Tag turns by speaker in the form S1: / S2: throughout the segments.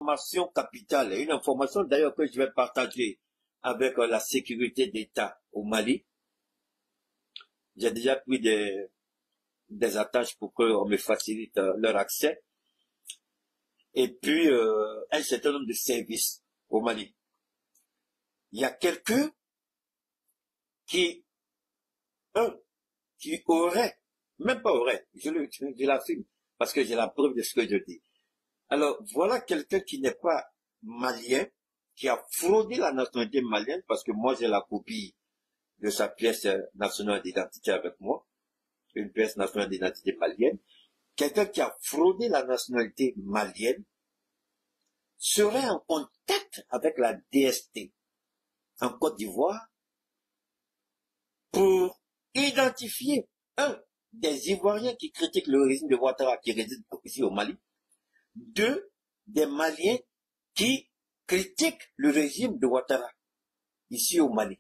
S1: Information capitale, une information d'ailleurs que je vais partager avec la sécurité d'État au Mali. J'ai déjà pris des attaches pour qu'on me facilite leur accès. Et puis, un certain nombre de services au Mali. Il y a quelqu'un qui aurait, même pas aurait, je l'affirme, parce que j'ai la preuve de ce que je dis. Alors, voilà quelqu'un qui n'est pas malien, qui a fraudé la nationalité malienne, parce que moi j'ai la copie de sa pièce nationale d'identité avec moi, une pièce nationale d'identité malienne. Quelqu'un qui a fraudé la nationalité malienne serait en contact avec la DST en Côte d'Ivoire pour identifier un des Ivoiriens qui critiquent le régime de Ouattara qui réside ici au Mali, deux des Maliens qui critiquent le régime de Ouattara ici au Mali.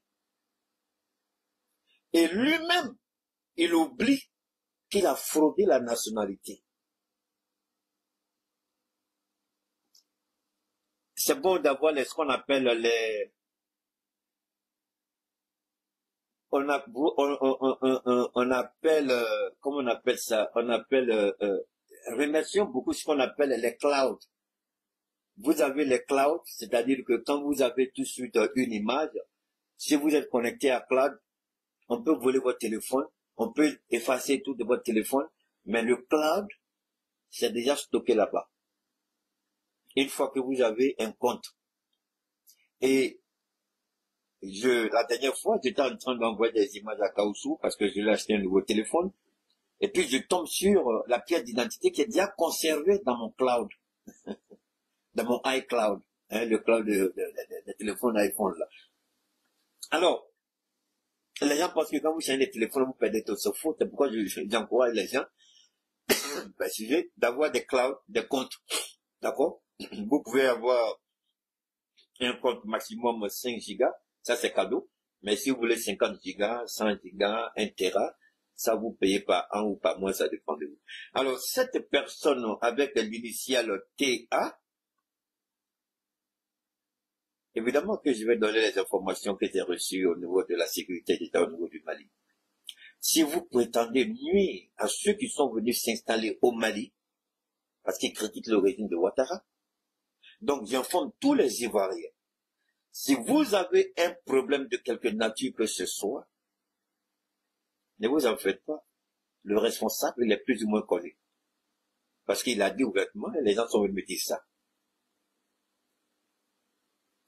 S1: Et lui-même, il oublie qu'il a fraudé la nationalité. C'est bon d'avoir ce qu'on appelle les... On appelle, comment on appelle ça? On appelle, remercions beaucoup ce qu'on appelle les clouds. Vous avez les clouds, c'est-à-dire que quand vous avez tout de suite une image, si vous êtes connecté à cloud, on peut voler votre téléphone, on peut effacer tout de votre téléphone, mais le cloud, c'est déjà stocké là-bas. Une fois que vous avez un compte. Et la dernière fois, j'étais en train d'envoyer des images à Kaousou parce que je lui ai acheté un nouveau téléphone. Et puis, je tombe sur la pièce d'identité qui est déjà conservée dans mon cloud. Dans mon iCloud. Hein, le cloud de téléphone iPhone, là. Alors, les gens pensent que quand vous changez les téléphones, vous perdez tout ce faux. C'est pourquoi j'encourage les gens d'avoir des clouds, des comptes. D'accord? Vous pouvez avoir un compte maximum 5 gigas. Ça, c'est cadeau. Mais si vous voulez 50 gigas, 100 gigas, 1 téra, ça vous payez par an ou par mois, ça dépend de vous. Alors, cette personne avec l'initiale TA, évidemment que je vais donner les informations que j'ai reçues au niveau de la sécurité d'État au niveau du Mali. Si vous prétendez nuire à ceux qui sont venus s'installer au Mali, parce qu'ils critiquent le régime de Ouattara, donc j'informe tous les Ivoiriens. Si vous avez un problème de quelque nature que ce soit, ne vous en faites pas. Le responsable, il est plus ou moins connu. Parce qu'il a dit ouvertement, et les gens sont venus me dire ça.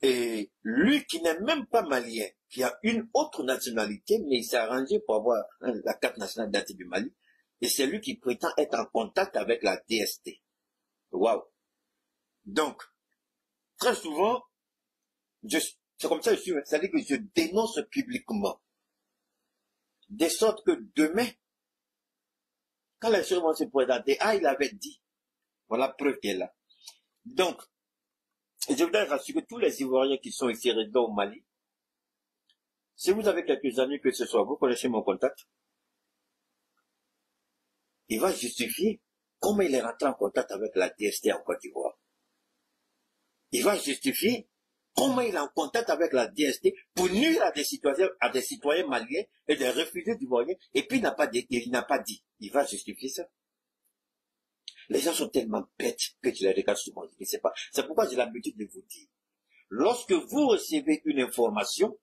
S1: Et lui qui n'est même pas malien, qui a une autre nationalité, mais il s'est arrangé pour avoir la carte nationale d'identité du Mali, et c'est lui qui prétend être en contact avec la DST. Waouh! Donc, très souvent, c'est comme ça que je suis, c'est-à-dire que je dénonce publiquement. De sorte que demain, quand les choses vont se présenter, il avait dit, voilà la preuve qu'elle est là. Donc, je voudrais rassurer tous les Ivoiriens qui sont ici résidents au Mali. Si vous avez quelques amis que ce soit, vous connaissez mon contact. Il va justifier comment il est rentré en contact avec la DST en Côte d'Ivoire. Il va justifier comment il est en contact avec la DST pour nuire à des citoyens maliens et des réfugiés d'ivoiriens, et puis il n'a pas dit. Il va justifier ça. Les gens sont tellement bêtes que tu les regardes souvent. Je ne sais pas. C'est pourquoi j'ai l'habitude de vous dire. Lorsque vous recevez une information,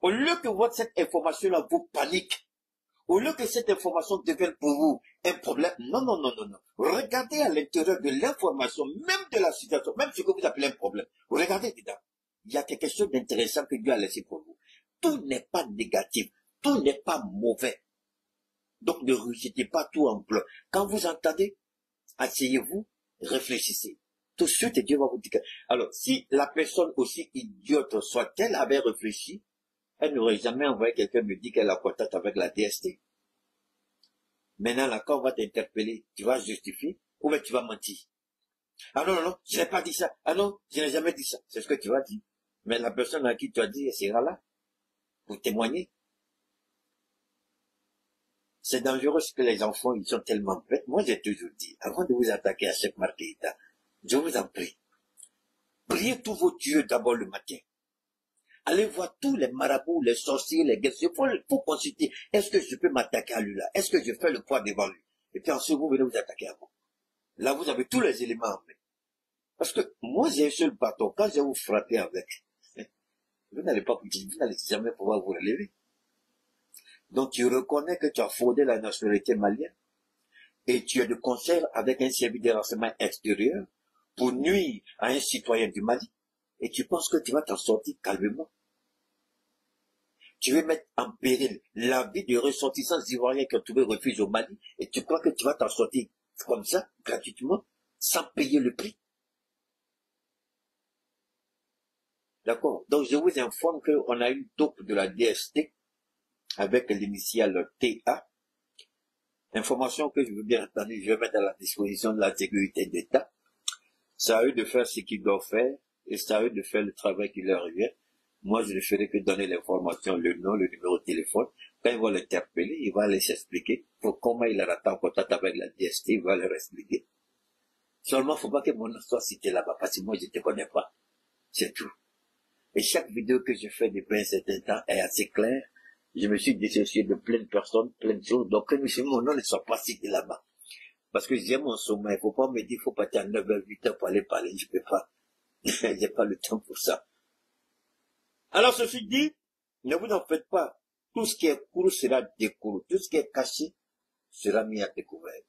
S1: au lieu que cette information-là vous panique, au lieu que cette information devienne pour vous un problème, non. Regardez à l'intérieur de l'information, même de la situation, même ce que vous appelez un problème. Regardez dedans. Il y a quelque chose d'intéressant que Dieu a laissé pour vous. Tout n'est pas négatif. Tout n'est pas mauvais. Donc ne rejetez pas tout en bloc. Quand vous entendez, asseyez-vous, réfléchissez. Tout de suite, Dieu va vous dire. Alors, si la personne aussi idiote soit-elle avait réfléchi, elle n'aurait jamais envoyé quelqu'un me dire qu'elle a contact avec la DST. Maintenant, là, quand on va t'interpeller, tu vas justifier ou bien tu vas mentir. Ah non, je n'ai pas dit ça. Ah non, je n'ai jamais dit ça. C'est ce que tu vas dire. Mais la personne à qui tu as dit, elle sera là pour témoigner. C'est dangereux ce que les enfants, ils sont tellement bêtes. Moi, j'ai toujours dit, avant de vous attaquer à Cheikh Marquet, je vous en prie, Priez tous vos dieux d'abord le matin. Allez voir tous les marabouts, les sorciers, les guerriers. Il faut consulter. Est-ce que je peux m'attaquer à lui là? Est-ce que je fais le poids devant lui? Et puis ensuite, vous venez vous attaquer à moi. Là, vous avez tous les éléments en main. Parce que moi, j'ai un seul bâton. Quand je vais vous frapper avec, vous n'allez jamais pouvoir vous relever. Donc, tu reconnais que tu as fraudé la nationalité malienne et tu es de concert avec un service de renseignement extérieur pour nuire à un citoyen du Mali. Et tu penses que tu vas t'en sortir calmement. Tu veux mettre en péril la vie des ressortissants ivoiriens qui ont trouvé refuge au Mali et tu crois que tu vas t'en sortir comme ça, gratuitement, sans payer le prix. D'accord? Donc, je vous informe qu'on a une taupe de la DST avec l'initiale TA. Information que je veux bien entendu, je vais mettre à la disposition de la sécurité d'État. C'est à eux de faire ce qu'ils doivent faire et c'est à eux de faire le travail qui leur revient. Moi, je ne ferai que donner l'information, le nom, le numéro de téléphone. Quand ils vont l'interpeller, il va les expliquer pour comment il a été en contact avec la DST, il va leur expliquer. Seulement, il ne faut pas que mon nom soit cité là-bas parce que moi, je ne te connais pas. C'est tout. Et chaque vidéo que je fais depuis un certain temps est assez claire. Je me suis dissocié de plein de personnes, plein de choses. Donc, que mon nom ne soit pas cité là-bas. Parce que j'ai mon sommeil. Il ne faut pas me dire, il faut partir à 9h, 8h pour aller parler. Je ne peux pas. J'ai pas le temps pour ça. Alors, ceci dit, ne vous en faites pas. Tout ce qui est couru sera découvert. Tout ce qui est caché sera mis à découvert.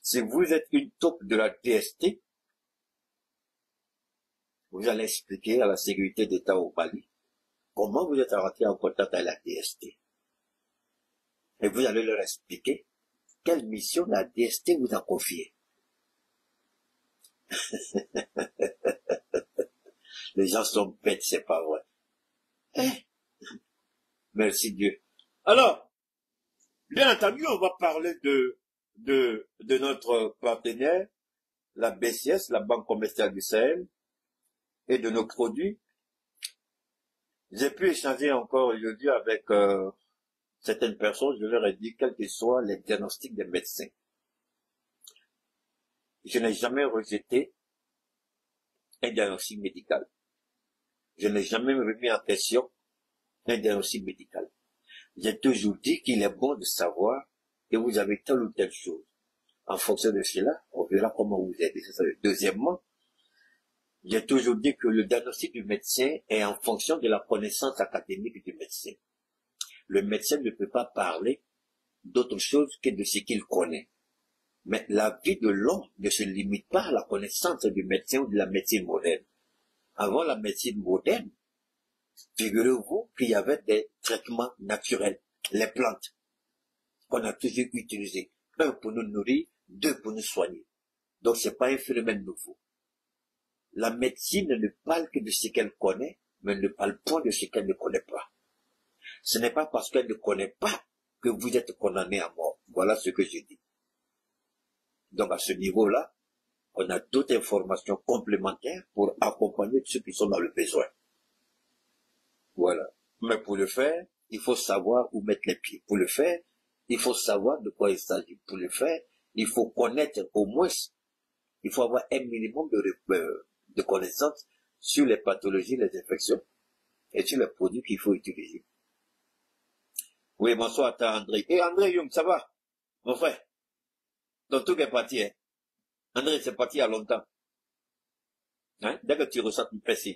S1: Si vous êtes une taupe de la DST, vous allez expliquer à la sécurité d'État au Mali comment vous êtes rentré en contact avec la DST. Et vous allez leur expliquer quelle mission la DST vous a confiée. Les gens sont bêtes, c'est pas vrai. Merci Dieu. Alors, bien entendu, on va parler de notre partenaire, la BCS, la Banque commerciale du Sahel, et de nos produits. J'ai pu échanger encore aujourd'hui avec certaines personnes, je leur ai dit quels que soient les diagnostics des médecins. Je n'ai jamais rejeté un diagnostic médical. Je n'ai jamais remis en question un diagnostic médical. J'ai toujours dit qu'il est bon de savoir que vous avez telle ou telle chose. En fonction de cela, on verra comment vous aider. Deuxièmement, j'ai toujours dit que le diagnostic du médecin est en fonction de la connaissance académique du médecin. Le médecin ne peut pas parler d'autre chose que de ce qu'il connaît. Mais la vie de l'homme ne se limite pas à la connaissance du médecin ou de la médecine moderne. Avant la médecine moderne, figurez-vous qu'il y avait des traitements naturels, les plantes, qu'on a toujours utilisés. Un pour nous nourrir, deux pour nous soigner. Donc c'est pas un phénomène nouveau. La médecine ne parle que de ce qu'elle connaît, mais ne parle pas de ce qu'elle ne connaît pas. Ce n'est pas parce qu'elle ne connaît pas que vous êtes condamné à mort. Voilà ce que je dis. Donc à ce niveau-là, on a d'autres informations complémentaires pour accompagner ceux qui sont dans le besoin. Voilà. Mais pour le faire, il faut savoir où mettre les pieds. Pour le faire, il faut savoir de quoi il s'agit. Pour le faire, il faut connaître au moins, il faut avoir un minimum de connaissances sur les pathologies, les infections et sur les produits qu'il faut utiliser. Oui, bonsoir à André. Et André Young, ça va? Mon frère? Donc tout est parti, hein? André, c'est parti il y a longtemps. Hein? Dès que tu ressens une pression.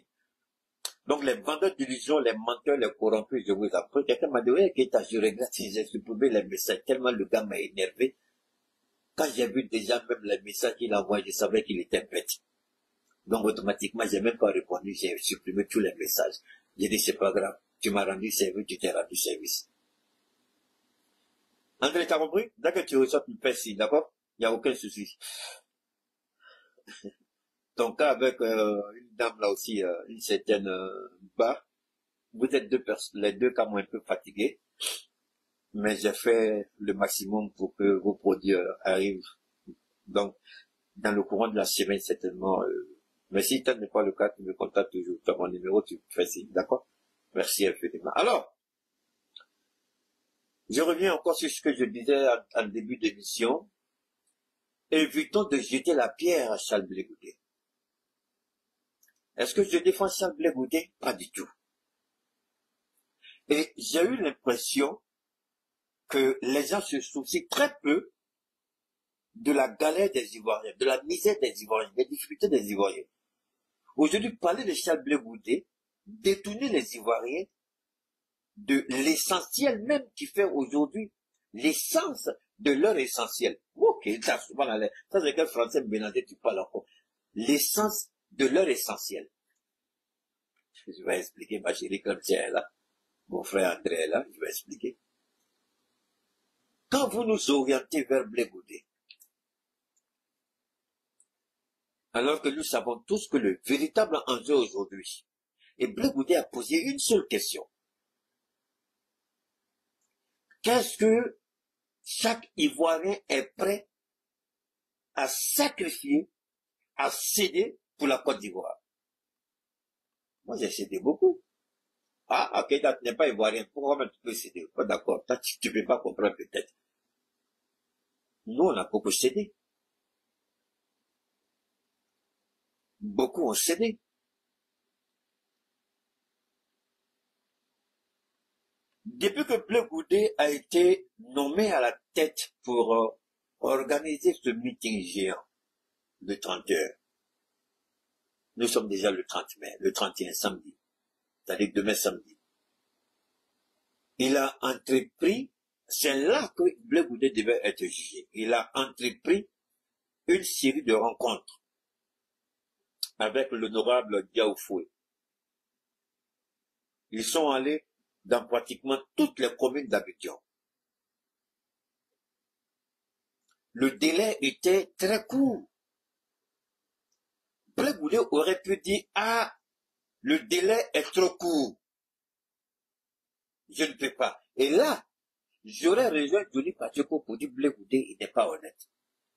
S1: Donc les vendeurs d'illusions, les menteurs, les corrompus, je vous apprends. Quelqu'un m'a dit, oui, Keita, je regrette si j'ai supprimé les messages, tellement le gars m'a énervé. Quand j'ai vu déjà même les messages qu'il envoie, je savais qu'il était bête. Donc automatiquement, j'ai même pas répondu, j'ai supprimé tous les messages. J'ai dit, c'est pas grave, tu m'as rendu service, tu t'es rendu service. André, t'as compris? Dès que tu reçois une personne, d'accord? Il n'y a aucun souci. Ton cas avec une dame là aussi, une certaine Ba, vous êtes les deux cas m'ont un peu fatigués, mais j'ai fait le maximum pour que vos produits arrivent. Donc, dans le courant de la semaine, certainement. Mais si tel n'est pas le cas, tu me contactes toujours. Tu as mon numéro, tu fais signe, d'accord? Merci infiniment. Alors, je reviens encore sur ce que je disais en début d'émission. Évitons de jeter la pierre à Charles Blé Goudé. Est-ce que je défends Charles Blé Goudé? Pas du tout. Et j'ai eu l'impression que les gens se soucient très peu de la galère des Ivoiriens, de la misère des Ivoiriens, des difficultés des Ivoiriens. Aujourd'hui, parler de Charles Blé Goudé, détourner les Ivoiriens de l'essentiel même qui fait aujourd'hui l'essence de leur essentiel. Ok, ça, souvent, ça c'est quel français Bénaté tu parles encore. L'essence de leur essentiel. Je vais expliquer, ma chérie, comme tiens là. Mon frère André est là, je vais expliquer. Quand vous nous orientez vers Blé Goudé, alors que nous savons tous que le véritable enjeu aujourd'hui, et Blé Goudé a posé une seule question. Qu'est-ce que chaque Ivoirien est prêt à sacrifier, à céder pour la Côte d'Ivoire? Moi, j'ai cédé beaucoup. Ah, ok, tu n'es pas Ivoirien, pourquoi tu peux céder? Pas d'accord, tu ne peux pas comprendre peut-être. Nous, on a beaucoup cédé. Beaucoup ont cédé. Depuis que Blé Goudé a été nommé à la tête pour organiser ce meeting géant de 30 heures, nous sommes déjà le 30 mai, le 31 samedi, c'est-à-dire demain samedi. Il a entrepris, c'est là que Blé Goudé devait être jugé, il a entrepris une série de rencontres avec l'honorable Diaoufoué. Ils sont allés dans pratiquement toutes les communes d'Abidjan. Le délai était très court. Blé Goudé aurait pu dire, ah, le délai est trop court. Je ne peux pas. Et là, j'aurais rejoint Johnny Pacheco pour dire Blé Goudé, il n'est pas honnête.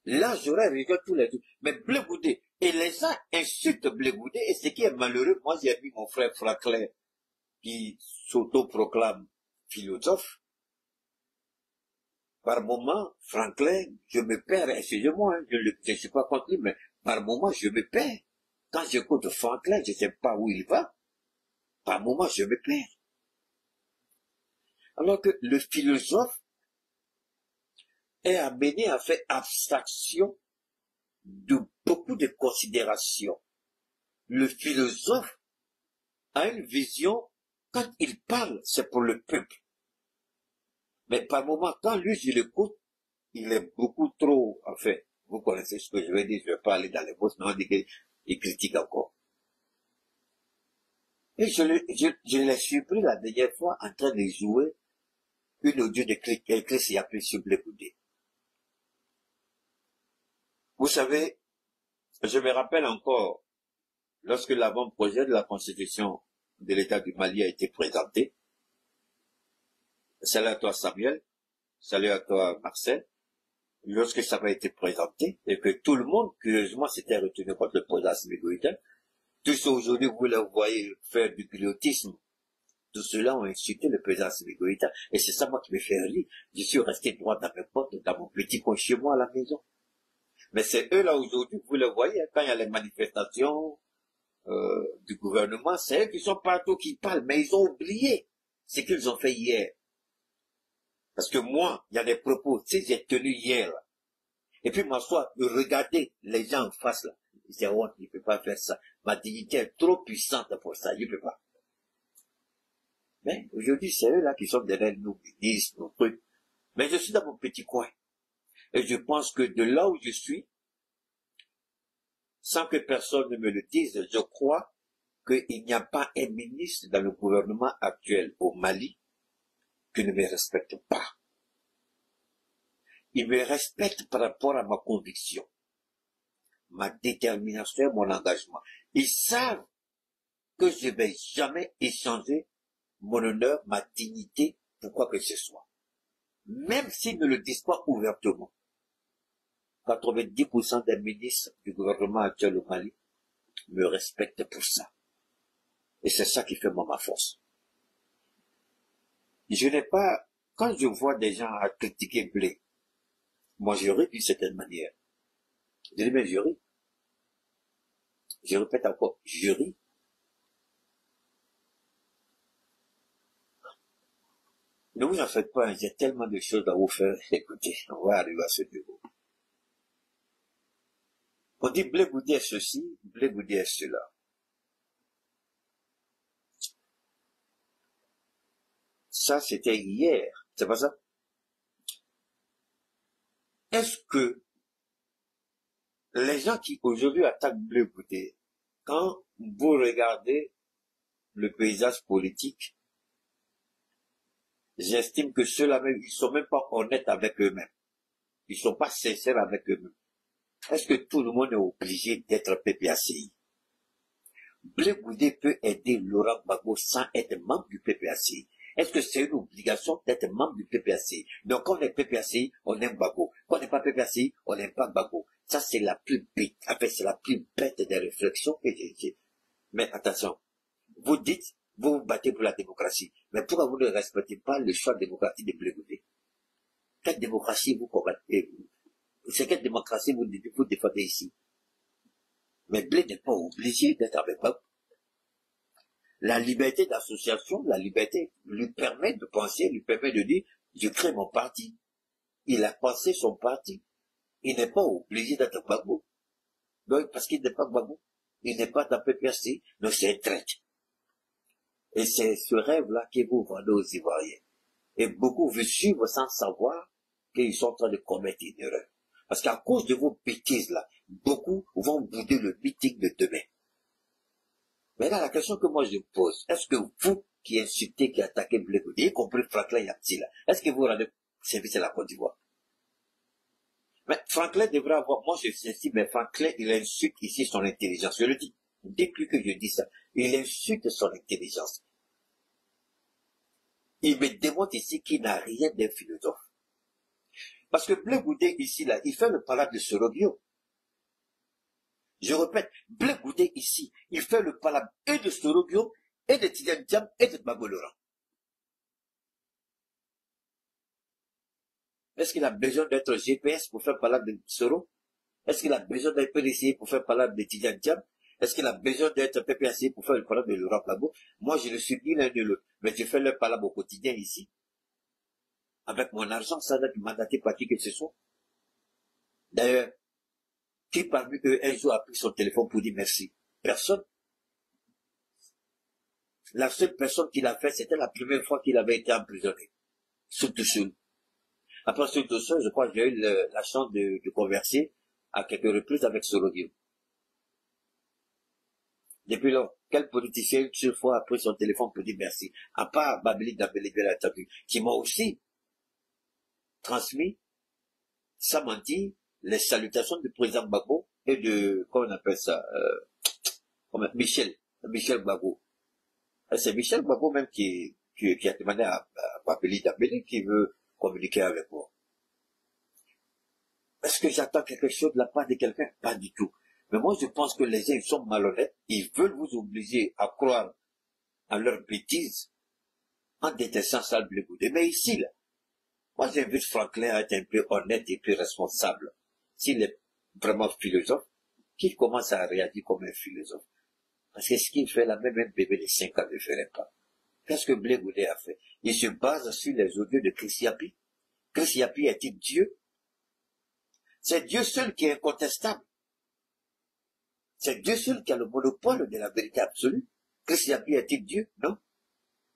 S1: Là, j'aurais rejoint tous les deux. Mais Blé Goudé, et les gens insultent Blé Goudé, et ce qui est malheureux, moi j'ai vu mon frère Franklin, qui s'auto-proclame philosophe. Par moment, Franklin, je me perds, excusez-moi, je ne suis pas contre lui, mais par moment, je me perds. Quand j'écoute Franklin, je ne sais pas où il va. Par moment, je me perds. Alors que le philosophe est amené à faire abstraction de beaucoup de considérations. Le philosophe a une vision, quand il parle, c'est pour le peuple. Mais par moment, quand lui, je l'écoute, il est beaucoup trop, enfin, vous connaissez ce que je vais dire, je ne vais pas aller dans les bosses, mais on dit qu'il critique encore. Et je l'ai surpris la dernière fois en train de jouer une audio de Christ appelé sur Blé Goudé. Vous savez, je me rappelle encore, lorsque l'avant-projet de la Constitution de l'État du Mali a été présenté, salut à toi Samuel, salut à toi Marcel, lorsque ça avait été présenté, et que tout le monde, curieusement, s'était retenu contre le président Assimi Goïta, tous aujourd'hui, vous le voyez faire du griotisme. Tout cela ont insulté le président Assimi Goïta. Et c'est ça, moi, qui me fait rire. Je suis resté droit dans mes potes, dans mon petit coin chez moi à la maison. Mais c'est eux, là, aujourd'hui, vous le voyez, quand il y a les manifestations du gouvernement, c'est eux qui sont partout, qui parlent. Mais ils ont oublié ce qu'ils ont fait hier. Parce que moi, il y a des propos, si j'ai tenu hier, là, et puis m'asseoir, regarder les gens en face, là, je dis, oh, je ne peux pas faire ça. Ma dignité est trop puissante pour ça, je ne peux pas. Mais aujourd'hui, c'est eux là qui sont derrière nos ministres, nos trucs. Mais je suis dans mon petit coin. Et je pense que de là où je suis, sans que personne ne me le dise, je crois qu'il n'y a pas un ministre dans le gouvernement actuel au Mali qui ne me respecte pas. Il me respecte par rapport à ma conviction, ma détermination, mon engagement. Ils savent que je ne vais jamais échanger mon honneur, ma dignité, pour quoi que ce soit. Même s'ils ne le disent pas ouvertement. 90% des ministres du gouvernement actuel au Mali me respectent pour ça. Et c'est ça qui fait ma force. Je n'ai pas, quand je vois des gens à critiquer Blé, moi je ris d'une certaine manière. Je dis, mais je ris. Je répète encore, je ris Ne vous en faites pas, j'ai tellement de choses à vous faire. Écoutez, on va arriver à ce niveau. On dit Blé Goudé est ceci, Blé Goudé est cela. Ça, c'était hier. C'est pas ça? Est-ce que les gens qui aujourd'hui attaquent Blé Goudé, quand vous regardez le paysage politique, j'estime que ceux-là même, ils sont même pas honnêtes avec eux-mêmes. Ils sont pas sincères avec eux-mêmes. Est-ce que tout le monde est obligé d'être PPACI? Blé Goudé peut aider Laurent Gbagbo sans être membre du PPACI. Est-ce que c'est une obligation d'être membre du PPACI? Donc, quand on est PPACI, on aime Gbagbo. Quand on n'est pas PPACI, on n'aime pas Gbagbo. Ça, c'est la plus bête. En fait, c'est la plus bête des réflexions que j'ai dit. Mais attention. Vous dites, vous vous battez pour la démocratie. Mais pourquoi vous ne respectez pas le choix démocratique de Blé Goudé? Quelle démocratie vous combattez? C'est quelle démocratie vous défendez ici? Mais Blé n'est pas obligé d'être avec Gbagbo. La liberté d'association, la liberté lui permet de penser, lui permet de dire, je crée mon parti. Il a pensé son parti. Il n'est pas obligé d'être Gbagbo. Donc, parce qu'il n'est pas Gbagbo. Il n'est pas dans PPACI. Donc, c'est un traître. Et c'est ce rêve-là qui vous vendez aux Ivoiriens. Et beaucoup veulent suivre sans savoir qu'ils sont en train de commettre une erreur. Parce qu'à cause de vos bêtises-là, beaucoup vont bouder le meeting de demain. Maintenant, la question que moi je pose, est-ce que vous qui insultez, qui attaquez Blé Goudé, y compris Franklin Yapti, là, est-ce que vous rendez service à la Côte d'Ivoire? Mais Franklin devrait avoir, moi je sais si, mais Franklin, il insulte ici son intelligence. Je le dis. Depuis que je dis ça, il insulte son intelligence. Il me démontre ici qu'il n'a rien d'un philosophe. Parce que Blé Goudé ici, là, il fait le parade de Sorobio. Je répète, Blé Goudé ici, il fait le palabre et de Sorobio, et de Tidiane Diam, et de Gbagbo Laurent. Est-ce qu'il a besoin d'être GPS pour faire palabre de Soro? Est-ce qu'il a besoin d'être PDC pour faire palabre de Tidiane Diam? Est-ce qu'il a besoin d'être PPAC pour faire le palabre de Laurent Gbagbo? Moi, je ne suis ni l'un de l'autre, mais je fais le palabre au quotidien ici. Avec mon argent, ça doit être mandaté par qui que ce soit. D'ailleurs, qui parmi eux un jour a pris son téléphone pour dire merci? Personne. La seule personne qui l'a fait, c'était la première fois qu'il avait été emprisonné. Surtout seul. Après surtout seul, je crois que j'ai eu la chance de converser à quelques reprises avec Sorobio. Depuis lors, quel politicien une seule fois a pris son téléphone pour dire merci? À part Babeli Dambélé Belatabu, qui m'a aussi transmis, sans mentir, les salutations du président Gbagbo et de, comment on appelle ça, Michel Gbagbo. C'est Michel Gbagbo même qui a demandé à Babeli Dambélé qui veut communiquer avec moi. Est-ce que j'attends quelque chose de la part de quelqu'un? Pas du tout. Mais moi, je pense que les gens, ils sont malhonnêtes. Ils veulent vous obliger à croire à leurs bêtises en détestant ça Blé Goudé. Mais ici, là, moi, j'invite Franklin à être un peu honnête et plus responsable. S'il est vraiment philosophe, qu'il commence à réagir comme un philosophe. Parce que ce qu'il fait là, même un bébé de 5 ans ne ferait pas. Qu'est-ce que Blé Goudé a fait? Il se base sur les audios de Chris Yapi. Chris Yapi est-il Dieu? C'est Dieu seul qui est incontestable. C'est Dieu seul qui a le monopole de la vérité absolue. Chris Yapi est-il Dieu? Non.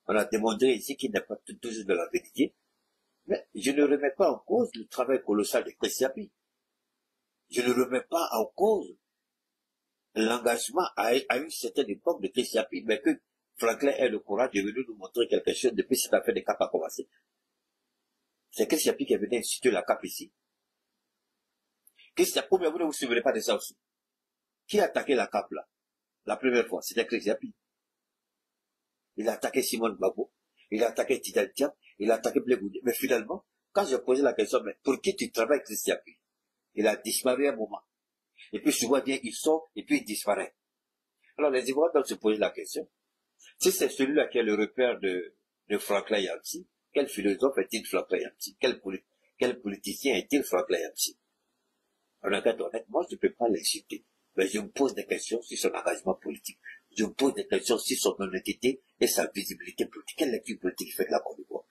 S1: On a démontré ici qu'il n'est pas toujours de la vérité. Mais je ne remets pas en cause le travail colossal de Chris Yapi. Je ne remets pas en cause l'engagement à une certaine époque de Chris Yapi, mais que Franklin ait le courage de venir nous montrer quelque chose depuis cette affaire de CAP a commencé. C'est Chris Yapi qui est venu instituer la CAP ici. Chris Yapi, vous ne vous souvenez pas de ça aussi? Qui a attaqué la CAP là? La première fois, c'était Chris Yapi. Il a attaqué Simone Gbagbo, il a attaqué Tidiane Diam, il a attaqué Blé Goudé. Mais finalement, quand j'ai posé la question, mais pour qui tu travailles, Chris Yapi? Il a disparu un moment. Et puis souvent bien, il sort, et puis il disparaît. Alors les Ivoiriens doivent se poser la question. Si c'est celui-là qui est le repère de Franklin Yapti, quel philosophe est-il Franklin Yapti? Quel politicien est-il Franklin Yapti? En un cas honnête, moi je ne peux pas l'insulter. Mais je me pose des questions sur son engagement politique. Je me pose des questions sur son honnêteté et sa visibilité politique. Quelle lecture politique fait de la Côte d'Ivoire?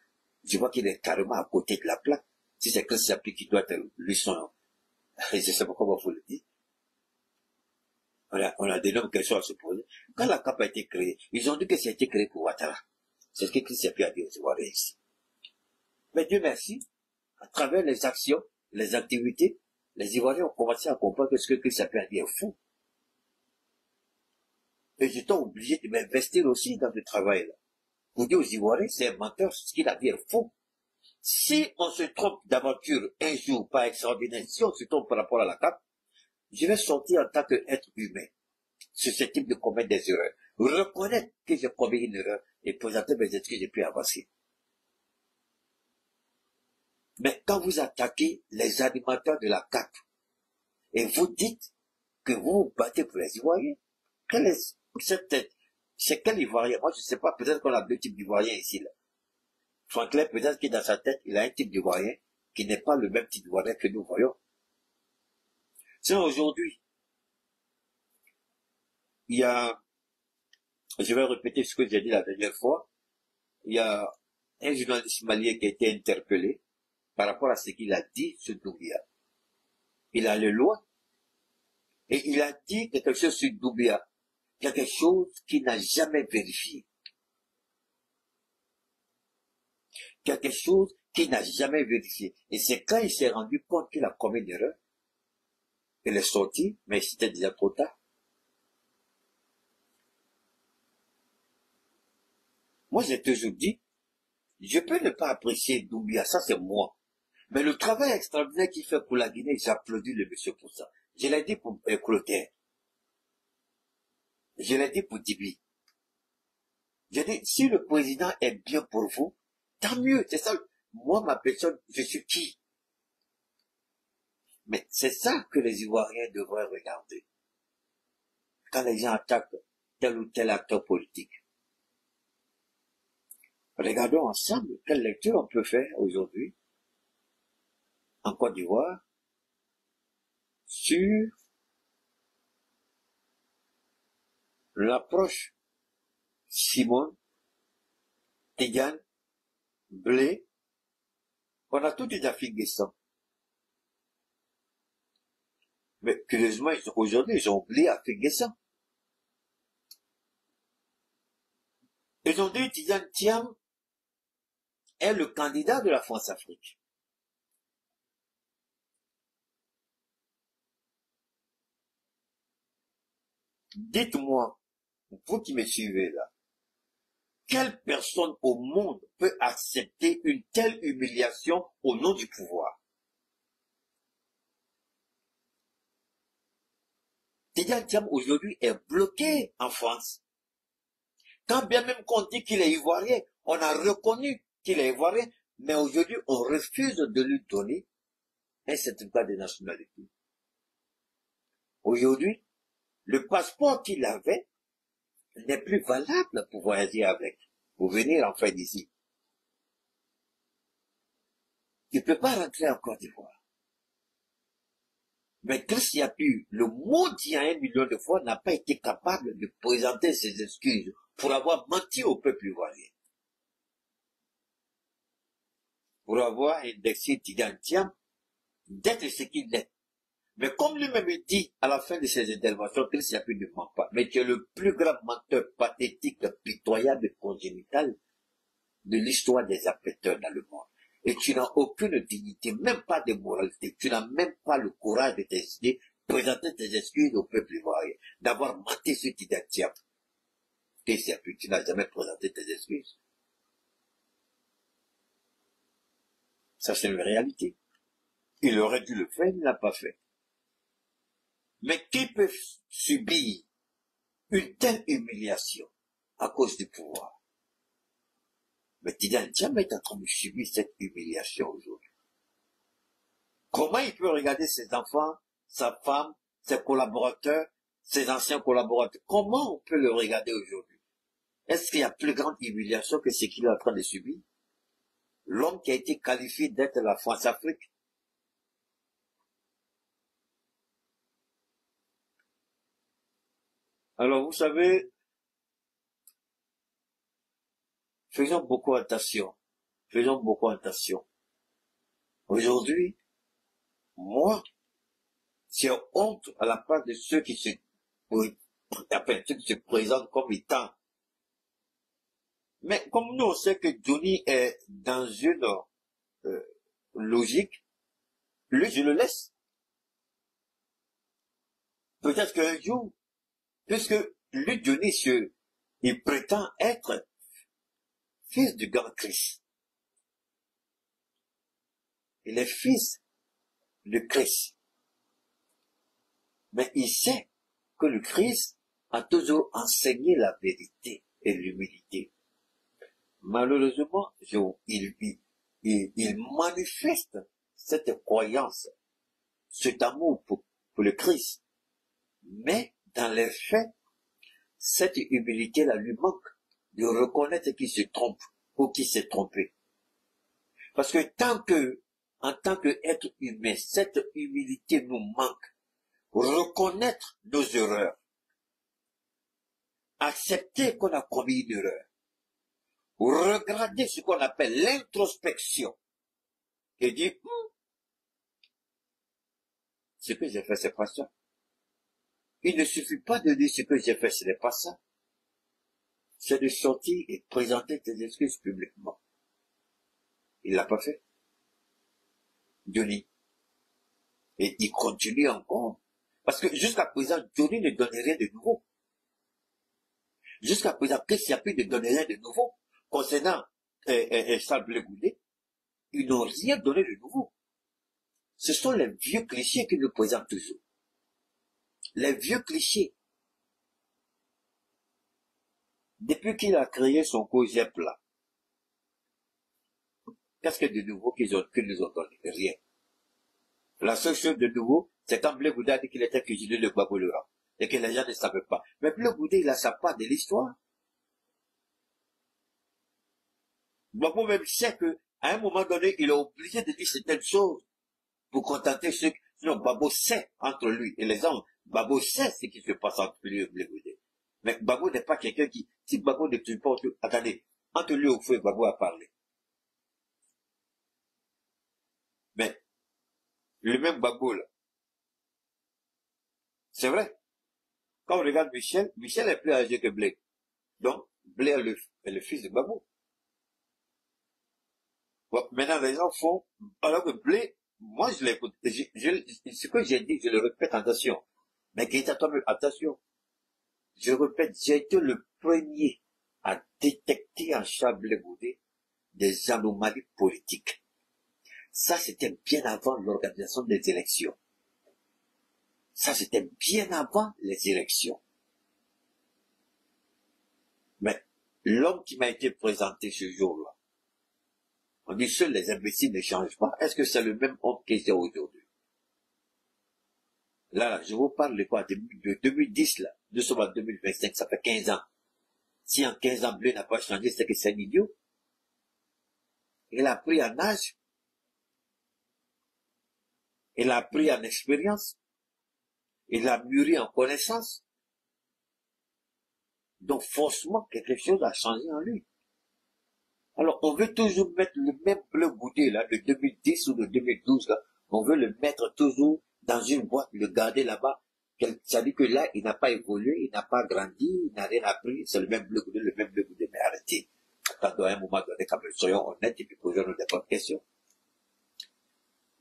S1: Je vois qu'il est carrément à côté de la plaque. Si c'est Christ Chapuis qui doit être lui son, je ne sais pas comment vous le dites. On a d'énormes questions à se poser. Quand la CAP a été créée, ils ont dit que ça a été créé pour Ouattara. C'est ce que Christ Chapuis a dit aux Ivoiriens ici. Mais Dieu merci, à travers les actions, les activités, les Ivoiriens ont commencé à comprendre que ce que Christ Chapuis a dit est fou. Et j'étais obligé de m'investir aussi dans le travail là. Pour dire aux Ivoiriens, c'est un menteur, ce qu'il a dit est faux. Si on se trompe d'aventure un jour, pas extraordinaire, si on se trompe par rapport à la CAP, je vais sortir en tant qu'être humain, susceptible de commettre des erreurs, reconnaître que j'ai commis une erreur et présenter mes excuses et puis avancer. Mais quand vous attaquez les animateurs de la CAP et vous dites que vous vous battez pour les Ivoiriens, quelle est cette tête? C'est quel Ivoirien? Moi je ne sais pas, peut-être qu'on a deux types d'Ivoiriens ici là. Franklin, peut-être que dans sa tête, il a un type d'Ivoirien qui n'est pas le même type d'Ivoirien que nous voyons. C'est aujourd'hui. Il y a, je vais répéter ce que j'ai dit la dernière fois, il y a un journaliste malien qui a été interpellé par rapport à ce qu'il a dit sur Doumbia. Il a allé loin et il a dit quelque chose sur Doumbia, quelque chose qu'il n'a jamais vérifié. Quelque chose qu'il n'a jamais vérifié. Et c'est quand il s'est rendu compte qu'il a commis une erreur, il est sorti, mais c'était déjà trop tard. Moi, j'ai toujours dit, je peux ne pas apprécier Doumbia, ça c'est moi. Mais le travail extraordinaire qu'il fait pour la Guinée, j'applaudis le monsieur pour ça. Je l'ai dit pour Clotaire. Je l'ai dit pour Dibi. J'ai dit, si le président est bien pour vous, tant mieux, c'est ça. Moi, ma personne, je suis qui? Mais c'est ça que les Ivoiriens devraient regarder. Quand les gens attaquent tel ou tel acteur politique. Regardons ensemble quelle lecture on peut faire aujourd'hui en Côte d'Ivoire sur l'approche Simone, Tidiane, Blé. On a tout déjà figué ça. Mais curieusement, aujourd'hui, ils ont oublié à figuer ça. Ils ont dit Tidiane Thiam est le candidat de la France-Afrique. Dites-moi, vous qui me suivez là, quelle personne au monde peut accepter une telle humiliation au nom du pouvoir? Tidiane Thiam aujourd'hui est bloqué en France. Quand bien même qu'on dit qu'il est ivoirien, on a reconnu qu'il est ivoirien, mais aujourd'hui on refuse de lui donner un certificat de nationalité. Aujourd'hui, le passeport qu'il avait n'est plus valable pour voyager avec, pour venir en fait d'ici. Il ne peut pas rentrer en Côte d'Ivoire. Mais Christ Chapuis, le maudit à 1 million de fois, n'a pas été capable de présenter ses excuses pour avoir menti au peuple ivoirien. Pour avoir indexé Tidiane Thiam d'être ce qu'il est. Mais comme lui-même dit à la fin de ses interventions, Christ Chapuis ne ment pas, mais tu es le plus grand menteur pathétique, pitoyable et congénital de l'histoire des apprêteurs dans le monde. Et tu n'as aucune dignité, même pas de moralité. Tu n'as même pas le courage de t'excuser, présenter tes excuses au peuple ivoirien, d'avoir menti sur Tidiane Thiam. Tu n'as jamais présenté tes excuses. Ça, c'est une réalité. Il aurait dû le faire, il ne l'a pas fait. Mais qui peut subir une telle humiliation à cause du pouvoir? Mais Tidiane Thiam est en train de subir cette humiliation aujourd'hui. Comment il peut regarder ses enfants, sa femme, ses collaborateurs, ses anciens collaborateurs? Comment on peut le regarder aujourd'hui? Est-ce qu'il y a plus grande humiliation que ce qu'il est en train de subir? L'homme qui a été qualifié d'être la France-Afrique. Alors vous savez, faisons beaucoup attention. faisons beaucoup attention. Aujourd'hui, moi, j'ai honte à la part de ceux qui se, enfin, ceux qui se présentent comme étant. Mais comme nous, on sait que Johnny est dans une logique, lui, je le laisse. Peut-être qu'un jour, puisque lui, Johnny, il prétend être fils du grand Christ. Il est fils de Christ. Mais il sait que le Christ a toujours enseigné la vérité et l'humilité. Malheureusement, il manifeste cette croyance, cet amour pour le Christ. Mais dans les faits, cette humilité-là lui manque de reconnaître qu'il se trompe ou qu'il s'est trompé. Parce que en tant qu'être humain, cette humilité nous manque. Reconnaître nos erreurs. Accepter qu'on a commis une erreur. Regarder ce qu'on appelle l'introspection. Et dire, ce que j'ai fait, c'est pas ça. Il ne suffit pas de dire ce que j'ai fait, ce n'est pas ça. C'est de sortir et présenter tes excuses publiquement. Il l'a pas fait. Johnny. Et il continue encore. Parce que jusqu'à présent, Johnny ne donne rien de nouveau. Jusqu'à présent, Christ n'a plus de donner rien de nouveau. Concernant Charles Blé Goudet, ils n'ont rien donné de nouveau. Ce sont les vieux clichés qui nous présentent toujours. Les vieux clichés. Depuis qu'il a créé son COGEP là, qu'est-ce que de nouveau qu'ils nous ont donné? Rien. La seule chose de nouveau, c'est quand Blé Goudet a dit qu'il était cuisinier de Gbagbo Laurent et que les gens ne savaient pas. Mais Blé Goudet, il a sa part de l'histoire. Gbagbo même sait qu'à un moment donné, il est obligé de dire certaines choses pour contenter ceux qui... Sinon, Gbagbo sait entre lui et les hommes. Gbagbo sait ce qui se passe entre lui et Blé Goudet. Mais Gbagbo n'est pas quelqu'un qui... Si Gbagbo ne tue pas... Attendez, entre lui au feu, Gbagbo a parlé. Mais, le même Gbagbo là, c'est vrai. Quand on regarde Michel, Michel est plus âgé que Blé. Donc, Blé est le fils de Gbagbo. Bon, maintenant, les gens font... Alors que Blé, moi je l'écoute. Ce que j'ai dit, je le répète, attention. Mais Gaëtan, toi-même, attention. Je répète, j'ai été le premier à détecter en Charles Blé Goudet des anomalies politiques. Ça, c'était bien avant l'organisation des élections. Ça, c'était bien avant les élections. Mais l'homme qui m'a été présenté ce jour-là, on dit seuls les imbéciles ne changent pas. Est-ce que c'est le même homme qui est aujourd'hui? Là, je vous parle de quoi? De 2010, là. Nous sommes en 2025, ça fait 15 ans. Si en 15 ans, Blé n'a pas changé, c'est que c'est un idiot. Il a pris en âge. Il a pris en expérience. Il a mûri en connaissance. Donc, forcément, quelque chose a changé en lui. Alors, on veut toujours mettre le même Blé Goudet, là, de 2010 ou de 2012, là. On veut le mettre toujours dans une boîte, le garder là-bas. Ça dit que là, il n'a pas évolué, il n'a pas grandi, il n'a rien appris. C'est le même Blé Goudet, le même Blé Goudet. Mais arrêtez. Attendons un moment donné, quand même, soyons honnêtes et puis posons-nous des bonnes questions.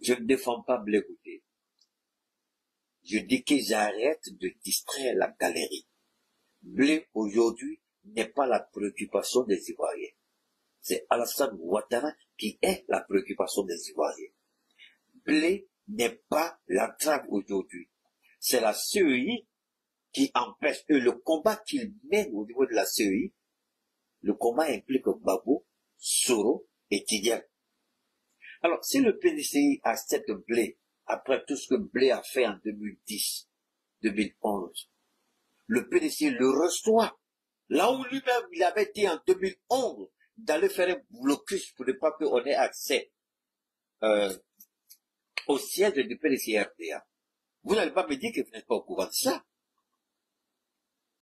S1: Je ne défends pas Blé Goudet. Je dis qu'ils arrêtent de distraire la galerie. Blé, aujourd'hui, n'est pas la préoccupation des Ivoiriens. C'est Alassane Ouattara qui est la préoccupation des Ivoiriens. Blé n'est pas l'entrave aujourd'hui. C'est la CEI qui empêche, le combat qu'il mène au niveau de la CEI, le combat implique Gbagbo, Soro et Tidiane. Alors, si le PDCI accepte Blé, après tout ce que Blé a fait en 2010, 2011, le PDCI le reçoit, là où lui-même il avait été en 2011, d'aller faire un blocus pour ne pas qu'on ait accès au siège du PDCI RDA. Vous n'allez pas me dire que vous n'êtes pas au courant de ça.